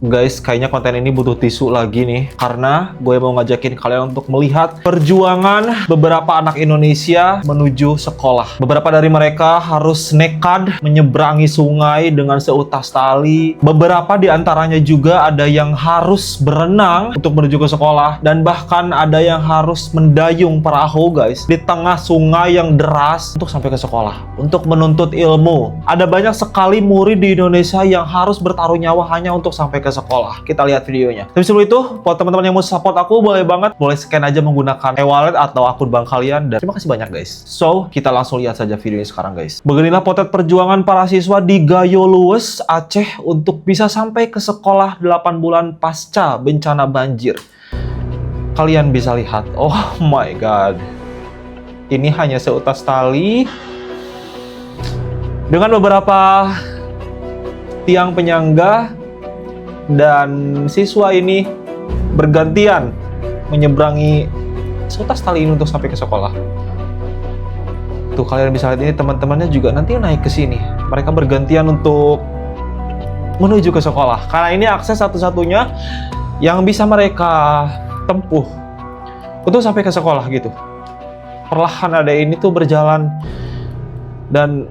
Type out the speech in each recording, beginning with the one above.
Guys, kayaknya konten ini butuh tisu lagi nih. Karena gue mau ngajakin kalian untuk melihat perjuangan beberapa anak Indonesia menuju sekolah. Beberapa dari mereka harus nekat menyeberangi sungai dengan seutas tali. Beberapa di antaranya juga ada yang harus berenang untuk menuju ke sekolah. Dan bahkan ada yang harus mendayung perahu, guys, di tengah sungai yang deras untuk sampai ke sekolah. Untuk menuntut ilmu. Ada banyak sekali murid di Indonesia yang harus bertaruh nyawa hanya untuk sampai ke sekolah. Kita lihat videonya. Tapi sebelum itu, buat teman-teman yang mau support aku, boleh banget, boleh scan aja menggunakan e-wallet atau akun bank kalian. Dan terima kasih banyak, guys. So, kita langsung lihat saja videonya sekarang, guys. Beginilah potret perjuangan para siswa di Gayo Luwes, Aceh untuk bisa sampai ke sekolah 8 bulan pasca bencana banjir. Kalian bisa lihat, oh my god. Ini hanya seutas tali dengan beberapa tiang penyangga. Dan siswa ini bergantian menyeberangi seutas tali ini untuk sampai ke sekolah. Tuh, kalian bisa lihat ini teman-temannya juga nanti naik ke sini. Mereka bergantian untuk menuju ke sekolah. Karena ini akses satu-satunya yang bisa mereka tempuh untuk sampai ke sekolah gitu. Perlahan ada ini tuh berjalan. Dan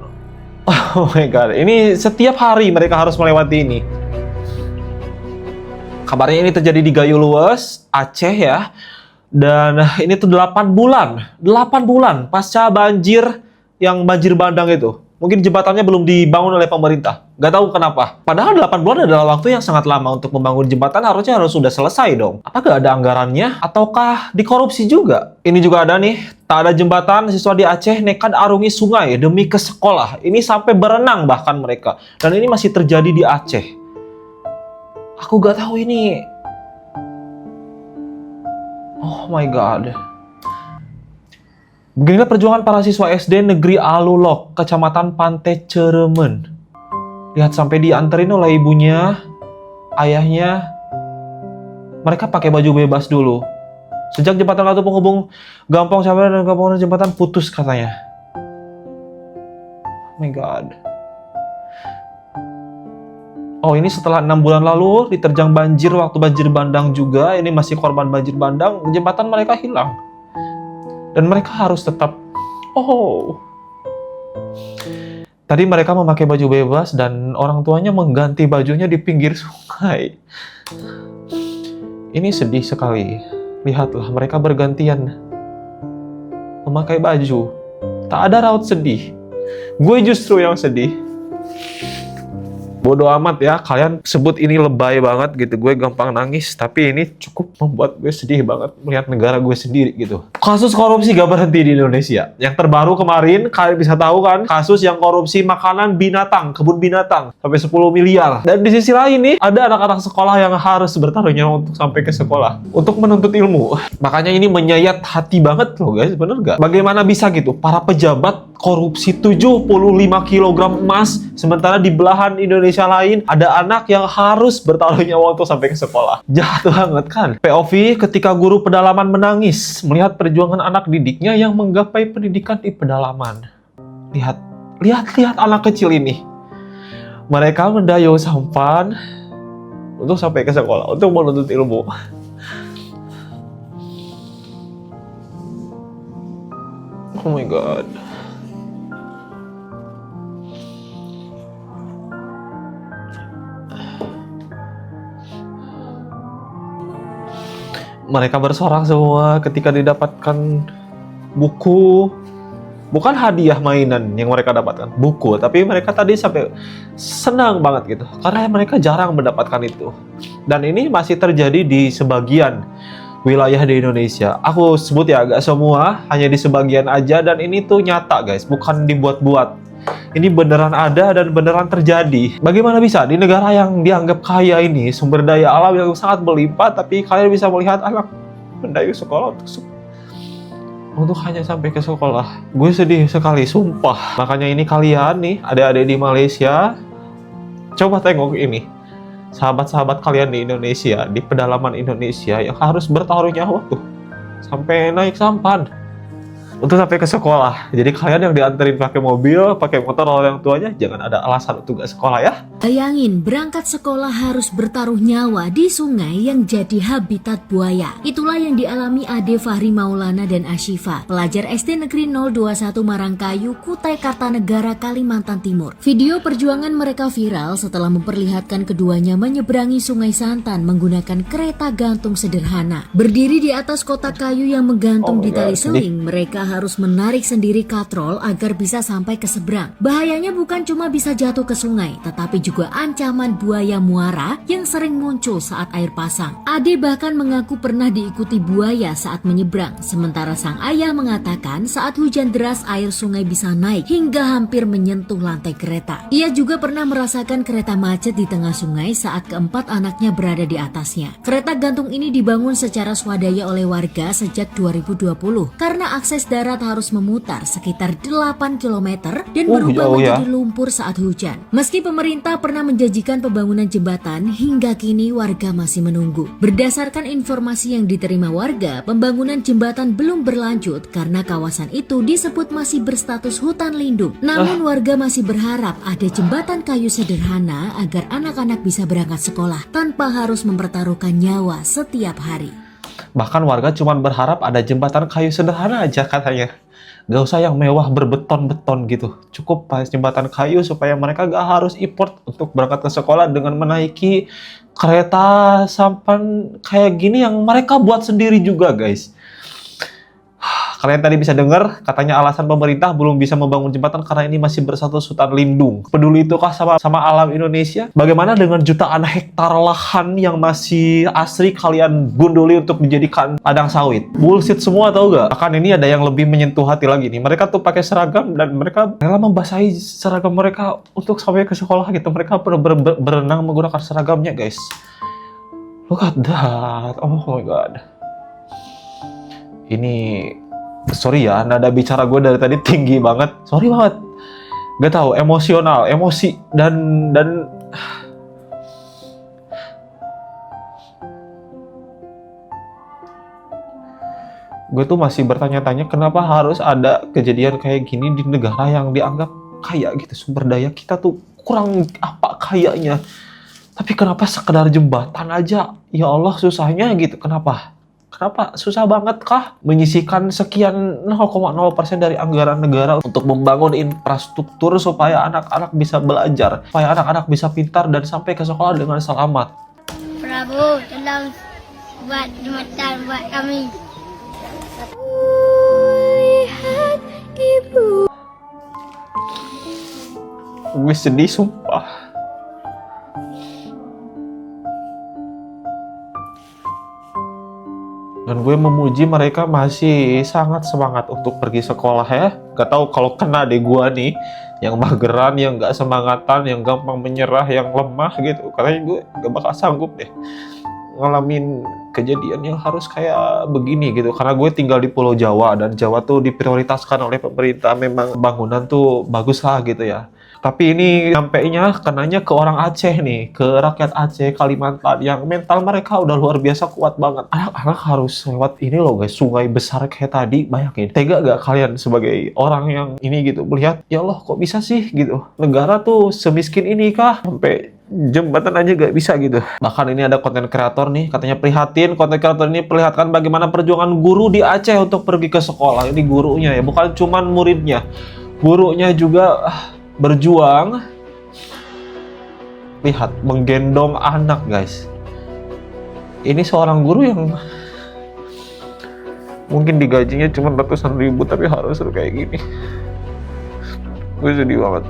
oh my god, ini setiap hari mereka harus melewati ini. Kabarnya ini terjadi di Gayo Luwes, Aceh ya. Dan ini tuh 8 bulan pasca banjir yang banjir bandang itu. Mungkin jembatannya belum dibangun oleh pemerintah. Gak tahu kenapa. Padahal 8 bulan adalah waktu yang sangat lama untuk membangun jembatan, harusnya harus sudah selesai dong. Apa gak ada anggarannya? Ataukah dikorupsi juga? Ini juga ada nih, tak ada jembatan, siswa di Aceh nekat arungi sungai demi ke sekolah. Ini sampai berenang bahkan mereka. Dan ini masih terjadi di Aceh. Aku gak tahu ini. Oh my god. Beginilah perjuangan para siswa SD Negeri Alulok, Kecamatan Pantai Ceremen. Lihat, sampai dianterin oleh ibunya, ayahnya. Mereka pakai baju bebas dulu. Sejak jembatan Ratu penghubung Gampong Sabar dan Gampong jembatan putus katanya. Oh my god. Oh, ini setelah 6 bulan lalu diterjang banjir waktu banjir bandang juga. Ini masih korban banjir bandang. Jembatan mereka hilang. Dan mereka harus tetap... Oh. Tadi mereka memakai baju bebas dan orang tuanya mengganti bajunya di pinggir sungai. Ini sedih sekali. Lihatlah, mereka bergantian memakai baju. Tak ada raut sedih. Gue justru yang sedih. Bodoh amat ya, kalian sebut ini lebay banget gitu. Gue gampang nangis, tapi ini cukup membuat gue sedih banget melihat negara gue sendiri gitu. Kasus korupsi gak berhenti di Indonesia. Yang terbaru kemarin, kalian bisa tahu kan, kasus yang korupsi makanan binatang, kebun binatang, sampai 10 miliar. Dan di sisi lain nih, ada anak-anak sekolah yang harus bertaruh nyawa untuk sampai ke sekolah, untuk menuntut ilmu. Makanya ini menyayat hati banget loh guys, bener gak? Bagaimana bisa gitu, para pejabat korupsi 75 kg emas, sementara di belahan Indonesia lain ada anak yang harus bertaruh nyawa untuk sampai ke sekolah. Jahat banget kan? POV ketika guru pedalaman menangis melihat perjuangan anak didiknya yang menggapai pendidikan di pedalaman. Lihat anak kecil ini. Mereka mendayung sampan untuk sampai ke sekolah, untuk menuntut ilmu. Oh my god. Mereka bersorak semua ketika didapatkan buku. Bukan hadiah mainan yang mereka dapatkan, buku. Tapi mereka tadi sampai senang banget gitu. Karena mereka jarang mendapatkan itu. Dan ini masih terjadi di sebagian wilayah di Indonesia. Aku sebut ya, agak semua, hanya di sebagian aja. Dan ini tuh nyata guys, bukan dibuat-buat. Ini beneran ada dan beneran terjadi. Bagaimana bisa di negara yang dianggap kaya ini, sumber daya alam yang sangat berlimpah, tapi kalian bisa melihat anak mendayung sekolah untuk hanya sampai ke sekolah. Gue sedih sekali, sumpah. Makanya ini kalian nih, adik-adik di Malaysia, coba tengok ini. Sahabat-sahabat kalian di Indonesia, di pedalaman Indonesia yang harus bertaruh nyawa tuh sampai naik sampan. untuk sampai ke sekolah. Jadi kalian yang dianterin pakai mobil, pakai motor orang tuanya, jangan ada alasan untuk gak sekolah ya. Bayangin berangkat sekolah harus bertaruh nyawa di sungai yang jadi habitat buaya. Itulah yang dialami Ade Fahri Maulana dan Ashifa, pelajar SD Negeri 021 Marangkayu, Kutai Kartanegara, Kalimantan Timur. Video perjuangan mereka viral setelah memperlihatkan keduanya menyeberangi Sungai Santan menggunakan kereta gantung sederhana. Berdiri di atas kotak kayu yang menggantung di tali seling, mereka harus menarik sendiri katrol agar bisa sampai ke seberang. Bahayanya bukan cuma bisa jatuh ke sungai, tetapi juga ancaman buaya muara yang sering muncul saat air pasang. Ade bahkan mengaku pernah diikuti buaya saat menyeberang, sementara sang ayah mengatakan saat hujan deras air sungai bisa naik hingga hampir menyentuh lantai kereta. Ia juga pernah merasakan kereta macet di tengah sungai saat keempat anaknya berada di atasnya. Kereta gantung ini dibangun secara swadaya oleh warga sejak 2020 karena akses darat harus memutar sekitar 8 km dan berubah menjadi lumpur saat hujan. Meski pemerintah pernah menjanjikan pembangunan jembatan, hingga kini warga masih menunggu. Berdasarkan informasi yang diterima warga, pembangunan jembatan belum berlanjut karena kawasan itu disebut masih berstatus hutan lindung. Namun warga masih berharap ada jembatan kayu sederhana agar anak-anak bisa berangkat sekolah tanpa harus mempertaruhkan nyawa setiap hari. Bahkan warga cuma berharap ada jembatan kayu sederhana aja katanya. Gak usah yang mewah berbeton-beton gitu. Cukup pas jembatan kayu supaya mereka gak harus import untuk berangkat ke sekolah dengan menaiki kereta sampan kayak gini yang mereka buat sendiri juga, guys. Kalian tadi bisa dengar katanya alasan pemerintah belum bisa membangun jembatan karena ini masih berstatus hutan lindung. Peduli itukah sama alam Indonesia? Bagaimana dengan jutaan hektar lahan yang masih asri kalian gunduli untuk dijadikan ladang sawit? Bullshit semua, tahu gak? Bahkan ini ada yang lebih menyentuh hati lagi nih. Mereka tuh pakai seragam dan mereka rela membasahi seragam mereka untuk sampai ke sekolah gitu. Mereka berenang menggunakan seragamnya, guys. Look at that. Oh my god. Ini sorry ya, nada bicara gue dari tadi tinggi banget. Sorry banget. Gak tahu, emosional, emosi dan gue tuh masih bertanya-tanya kenapa harus ada kejadian kayak gini di negara yang dianggap kaya gitu. Sumber daya kita tuh kurang apa kayanya. Tapi kenapa sekedar jembatan aja? Ya Allah, susahnya gitu. Kenapa susah banget kah menyisihkan sekian 0,0% dari anggaran negara untuk membangun infrastruktur supaya anak-anak bisa belajar, supaya anak-anak bisa pintar dan sampai ke sekolah dengan selamat. Prabu, tolong buat jembatan buat kami. Gue sedih sumpah. Dan gue memuji mereka masih sangat semangat untuk pergi sekolah ya. Gak tahu kalau kena deh gue nih, yang mageran, yang gak semangatan, yang gampang menyerah, yang lemah gitu. Katanya gue gak bakal sanggup deh ngalamin kejadian yang harus kayak begini gitu. Karena gue tinggal di Pulau Jawa dan Jawa tuh diprioritaskan oleh pemerintah. Memang bangunan tuh bagus lah gitu ya. Tapi ini sampainya kenanya ke orang Aceh nih, ke rakyat Aceh, Kalimantan yang mental mereka udah luar biasa kuat banget. Anak-anak harus lewat ini loh guys, sungai besar kayak tadi, bayangin. Tega gak kalian sebagai orang yang ini gitu melihat, ya Allah kok bisa sih gitu. Negara tuh semiskin ini kah? Sampai jembatan aja gak bisa gitu. Bahkan ini ada konten kreator nih, katanya prihatin. Konten kreator ini perlihatkan bagaimana perjuangan guru di Aceh untuk pergi ke sekolah. Ini gurunya ya, bukan cuman muridnya. Gurunya juga berjuang. Lihat, menggendong anak guys. Ini seorang guru yang mungkin digajinya cuma ratusan ribu tapi harus kayak gini. Gue sedih banget.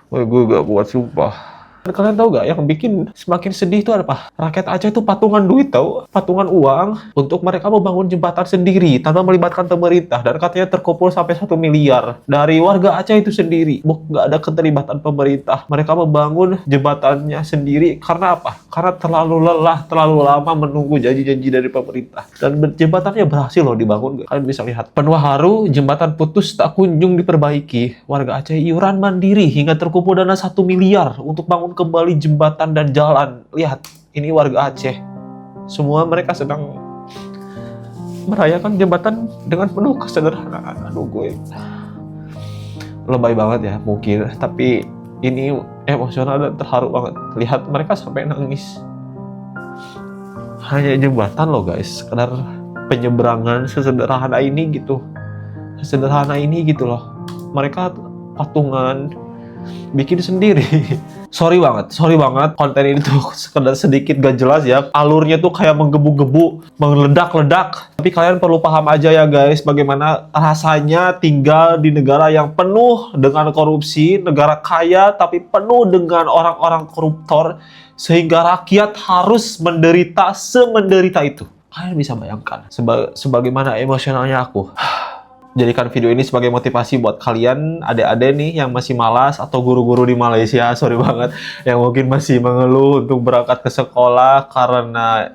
Gue gak kuat sumpah. Kalian tahu gak yang bikin semakin sedih itu apa? Rakyat Aceh itu patungan duit tau, patungan uang untuk mereka membangun jembatan sendiri tanpa melibatkan pemerintah, dan katanya terkumpul sampai 1 miliar dari warga Aceh itu sendiri. Gak ada keterlibatan pemerintah. Mereka membangun jembatannya sendiri karena apa? Karena terlalu lelah, terlalu lama menunggu janji-janji dari pemerintah. Dan jembatannya berhasil loh dibangun. Kalian bisa lihat. Penuh haru, jembatan putus tak kunjung diperbaiki. Warga Aceh iuran mandiri hingga terkumpul dana 1 miliar untuk bangun kembali jembatan dan jalan. Lihat, ini warga Aceh. Semua mereka sedang merayakan jabatan dengan penuh kesederhanaan. Aduh, gue lebay banget ya mungkin, tapi ini emosional dan terharu banget. Lihat mereka sampai nangis. Hanya jembatan loh guys, sekedar penyeberangan sesederhana ini gitu. Sesederhana ini gitu loh. Mereka patungan bikin sendiri. Sorry banget konten ini tuh sekedar sedikit gak jelas ya. Alurnya tuh kayak menggebu-gebu, meledak-ledak. Tapi kalian perlu paham aja ya guys, bagaimana rasanya tinggal di negara yang penuh dengan korupsi, negara kaya tapi penuh dengan orang-orang koruptor, sehingga rakyat harus menderita semenderita itu. Kalian bisa bayangkan sebagaimana emosionalnya aku. Jadikan video ini sebagai motivasi buat kalian adik-adik nih yang masih malas, atau guru-guru di Malaysia, sorry banget, yang mungkin masih mengeluh untuk berangkat ke sekolah karena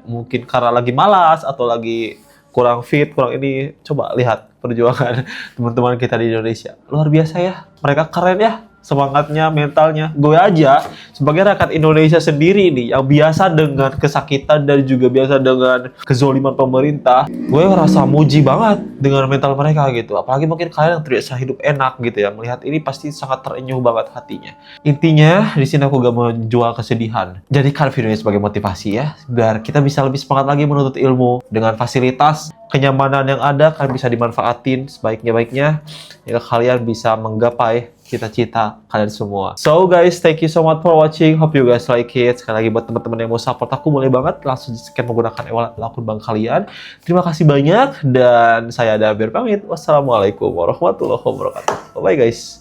lagi malas atau lagi kurang fit, kurang ini. Coba lihat perjuangan teman-teman kita di Indonesia. Luar biasa ya, mereka keren ya. Semangatnya, mentalnya. Gue aja sebagai rakyat Indonesia sendiri nih yang biasa dengan kesakitan dan juga biasa dengan kezoliman pemerintah, gue ngerasa muji banget dengan mental mereka gitu. Apalagi mungkin kalian yang tidak bisa hidup enak gitu ya, melihat ini pasti sangat terenyuh banget hatinya. Intinya di sini aku gak menjual kesedihan. Jadikan video ini sebagai motivasi ya, biar kita bisa lebih semangat lagi menuntut ilmu dengan fasilitas kenyamanan yang ada. Kalian bisa dimanfaatin sebaik-baiknya jika kalian bisa menggapai cita-cita kalian semua. So guys, thank you so much for watching. Hope you guys like it. Sekali lagi buat teman-teman yang mau support aku, boleh banget langsung di-scan menggunakan e-wallet akun bank kalian. Terima kasih banyak dan saya Dabir pamit. Wassalamualaikum warahmatullahi wabarakatuh. Bye guys.